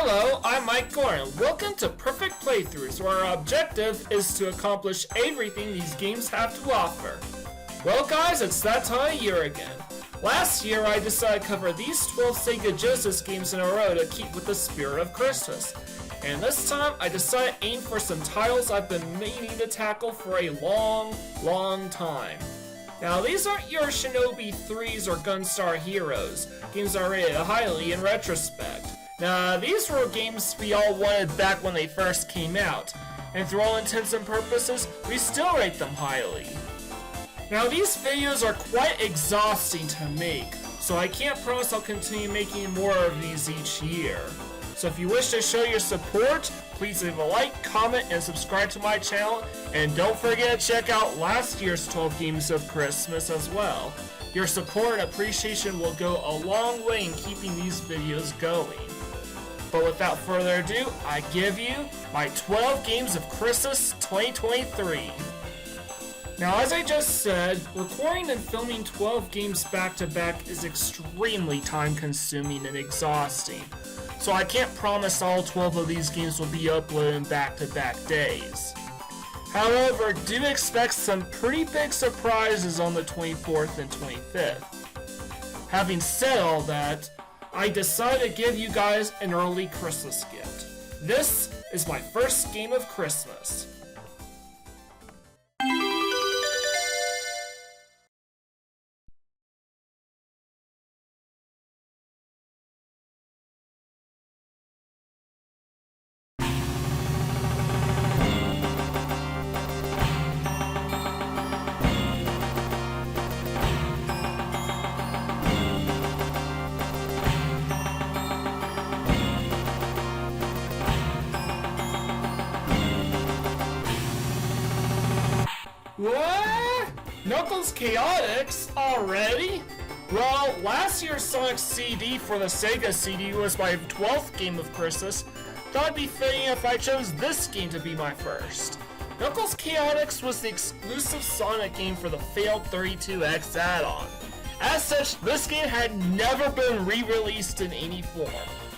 Hello, I'm Mike Gorin. Welcome to Perfect Playthroughs, where our objective is to accomplish everything these games have to offer. Well guys, it's that time of year again. Last year I decided to cover these 12 Sega Genesis games in a row to keep with the spirit of Christmas. And this time I decided to aim for some titles I've been meaning to tackle for a long time. Now these aren't your Shinobi 3s or Gunstar Heroes, games I rated highly in retrospect. Now these were games we all wanted back when they first came out, and through all intents and purposes, we still rate them highly. Now these videos are quite exhausting to make, so I can't promise I'll continue making more of these each year. So if you wish to show your support, please leave a like, comment, and subscribe to my channel, and don't forget to check out last year's 12 Games of Christmas as well. Your support and appreciation will go a long way in keeping these videos going. But without further ado, I give you my 12 Games of Christmas 2023. Now as I just said, recording and filming 12 games back to back is extremely time consuming and exhausting. So I can't promise all 12 of these games will be uploaded in back-to-back days. However, do expect some pretty big surprises on the 24th and 25th. Having said all that, I decided to give you guys an early Christmas gift. This is my first game of Christmas. What? Knuckles Chaotix? Already? Well, last year's Sonic CD for the Sega CD was my 12th game of Christmas. Thought it'd be fitting if I chose this game to be my first. Knuckles Chaotix was the exclusive Sonic game for the failed 32X add-on. As such, this game had never been re-released in any form.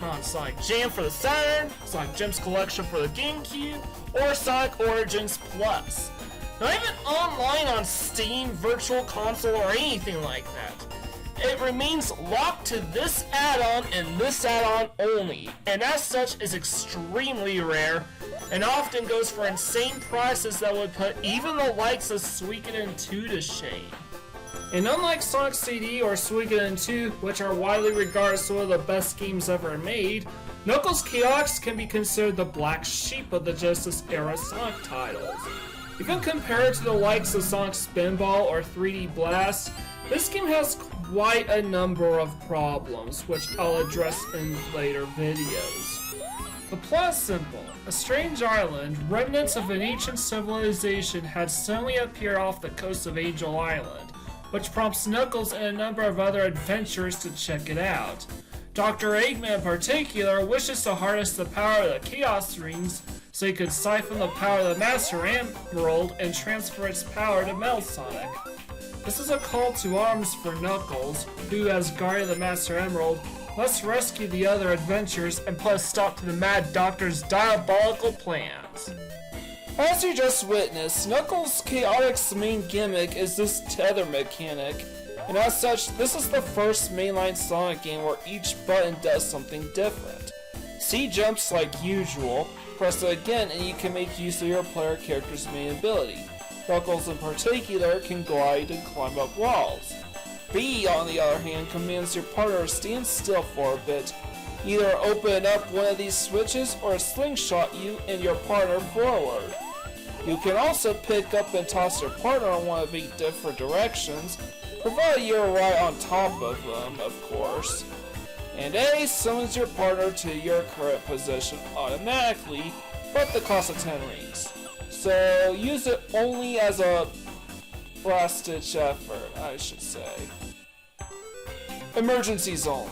Not Sonic Jam for the Saturn, Sonic Gems Collection for the GameCube, or Sonic Origins Plus. Not even online on Steam, Virtual Console, or anything like that. It remains locked to this add-on and this add-on only, and as such is extremely rare, and often goes for insane prices that would put even the likes of Suikoden 2 to shame. And unlike Sonic CD or Suikoden 2, which are widely regarded as one of the best games ever made, Knuckles Chaotix can be considered the black sheep of the Genesis era Sonic titles. Even compared to the likes of Sonic Spinball or 3D Blast, this game has quite a number of problems, which I'll address in later videos. The plot is simple. A strange island, remnants of an ancient civilization, had suddenly appeared off the coast of Angel Island, which prompts Knuckles and a number of other adventurers to check it out. Dr. Eggman in particular wishes to harness the power of the Chaos Rings so he could siphon the power of the Master Emerald and transfer its power to Metal Sonic. This is a call to arms for Knuckles, who, as guardian of the Master Emerald, must rescue the other adventurers and put a stop to the Mad Doctor's diabolical plans. As you just witnessed, Knuckles Chaotix's main gimmick is this tether mechanic, and as such, this is the first mainline Sonic game where each button does something different. C jumps like usual, press it again and you can make use of your player character's main ability. Knuckles in particular can glide and climb up walls. B, on the other hand, commands your partner to stand still for a bit. Either open up one of these switches or slingshot you and your partner forward. You can also pick up and toss your partner in one of 8 different directions, provided you're right on top of them, of course. And A summons your partner to your current position automatically, but at the cost of 10 rings. So use it only as a last-ditch effort, I should say. Emergencies only.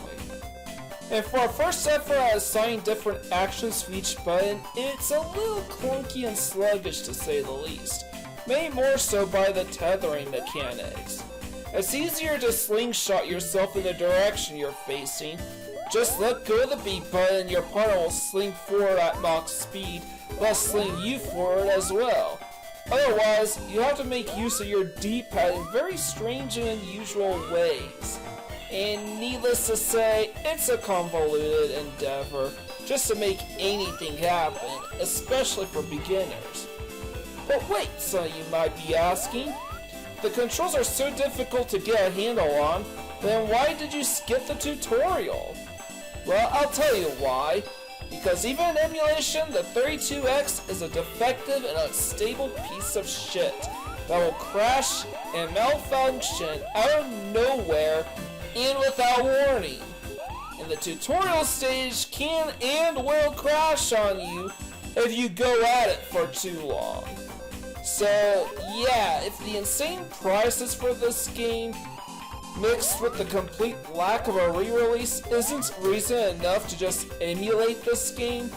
And for our first effort at assigning different actions for each button, it's a little clunky and sluggish to say the least, made more so by the tethering mechanics. It's easier to slingshot yourself in the direction you're facing, Just let go of the B button and your partner will sling forward at max speed, thus sling you forward as well. Otherwise, you have to make use of your D-pad in very strange and unusual ways. And needless to say, it's a convoluted endeavor just to make anything happen, especially for beginners. But wait, so you might be asking, the controls are so difficult to get a handle on, then why did you skip the tutorial? Well, I'll tell you why. Because even in emulation, the 32X is a defective and unstable piece of shit that will crash and malfunction out of nowhere and without warning. And the tutorial stage can and will crash on you if you go at it for too long. So yeah, if the insane prices for this game mixed with the complete lack of a re-release isn't reason enough to just emulate this game,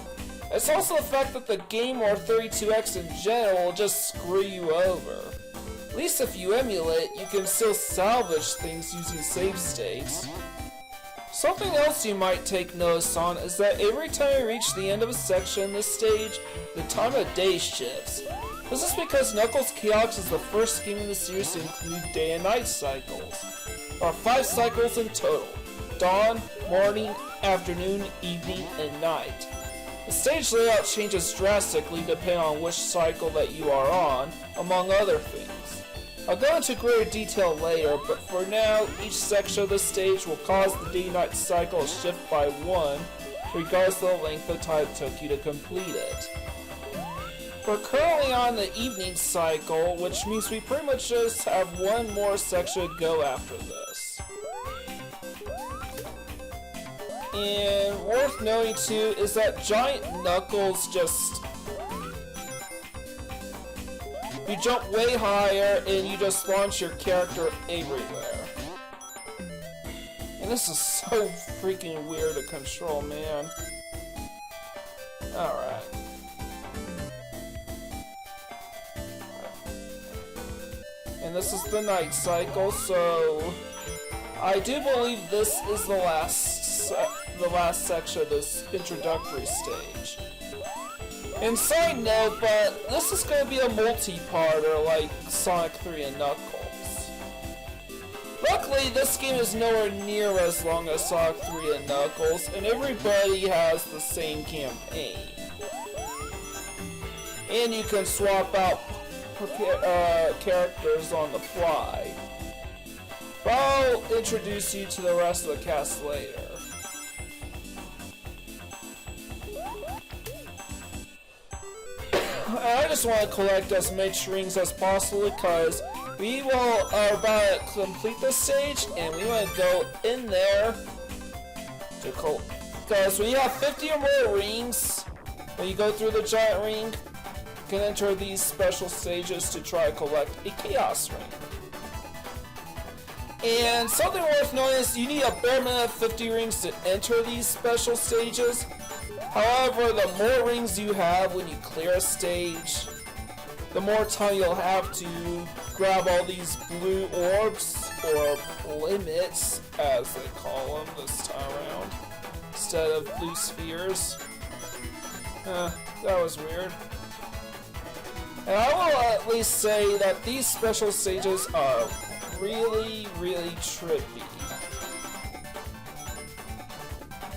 it's also the fact that the game or 32X in general will just screw you over. At least if you emulate, you can still salvage things using save states. Something else you might take notice on is that every time you reach the end of a section in this stage, the time of day shifts. This is because Knuckles Chaotix is the first game in the series to include day and night cycles. There are 5 cycles in total: dawn, morning, afternoon, evening, and night. The stage layout changes drastically depending on which cycle that you are on, among other things. I'll go into greater detail later, but for now, each section of the stage will cause the day-night cycle to shift by 1, regardless of the length of time it took you to complete it. We're currently on the evening cycle, which means we pretty much just have one more section to go after this. And worth noting too is that Giant Knuckles just... you jump way higher and you just launch your character everywhere. And this is so freaking weird to control, man. Alright. And this is the night cycle, so I do believe this is the last section of this introductory stage. And side note, but this is going to be a multi-parter like Sonic 3 and Knuckles. Luckily, this game is nowhere near as long as Sonic 3 and Knuckles, and everybody has the same campaign. And you can swap out characters on the fly. But I'll introduce you to the rest of the cast later. I just want to collect as much rings as possible because we are about to complete this stage and we want to go in there to collect. Because when you have 50 or more rings, when you go through the giant ring, you can enter these special stages to try to collect a Chaos Ring. And something worth noting is you need a bare minimum of 50 rings to enter these special stages. However, the more rings you have when you clear a stage, the more time you'll have to grab all these blue orbs, or limits, as they call them this time around, instead of blue spheres. That was weird. And I will at least say that these special stages are really, really trippy.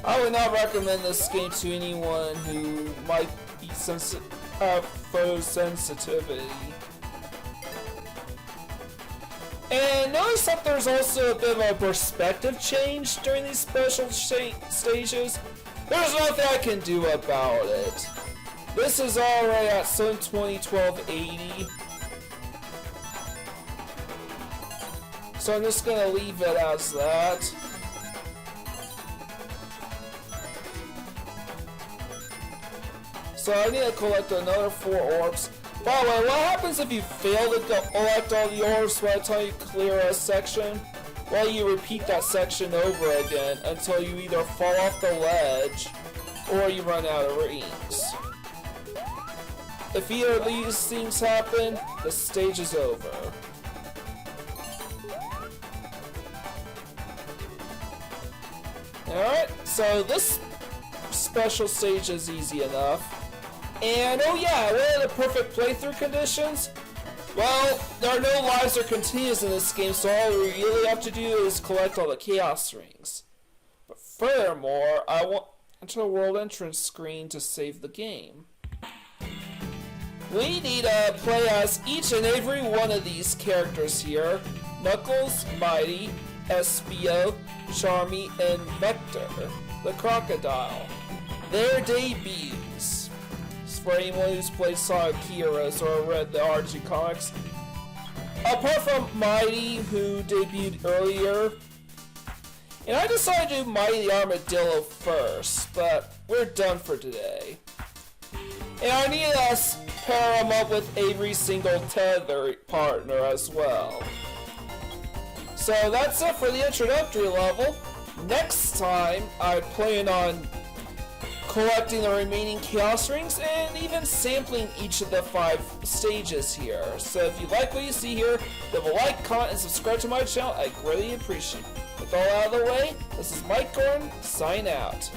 I would not recommend this game to anyone who might be have photosensitivity. And notice that there's also a bit of a perspective change during these special stages. There's nothing I can do about it. This is already at 720/1280. So I'm just gonna leave it as that. So I need to collect another 4 orbs. By the way, what happens if you fail to collect all the orbs by the time you clear a section? Well, you repeat that section over again until you either fall off the ledge or you run out of rings. If either of these things happen, the stage is over. Alright, So this special stage is easy enough. And oh yeah, what are the perfect playthrough conditions? Well, there are no lives or continues in this game, so all we really have to do is collect all the Chaos Rings. But furthermore, I want to the world entrance screen to save the game. We need to play as each and every one of these characters here. Knuckles, Mighty, Espio, Charmy, and Vector, the crocodile. Their debuts. For anyone who's played Sonic Heroes or read the RG comics. Apart from Mighty, who debuted earlier. And I decided to do Mighty the Armadillo first, but we're done for today. And I need us pair him up with every single tether partner as well. So that's it for the introductory level. Next time, I plan on collecting the remaining Chaos Rings and even sampling each of the 5 stages here. So if you like what you see here, leave a like, comment, and subscribe to my channel. I greatly appreciate it. With all out of the way, this is Mike Gordon, sign out.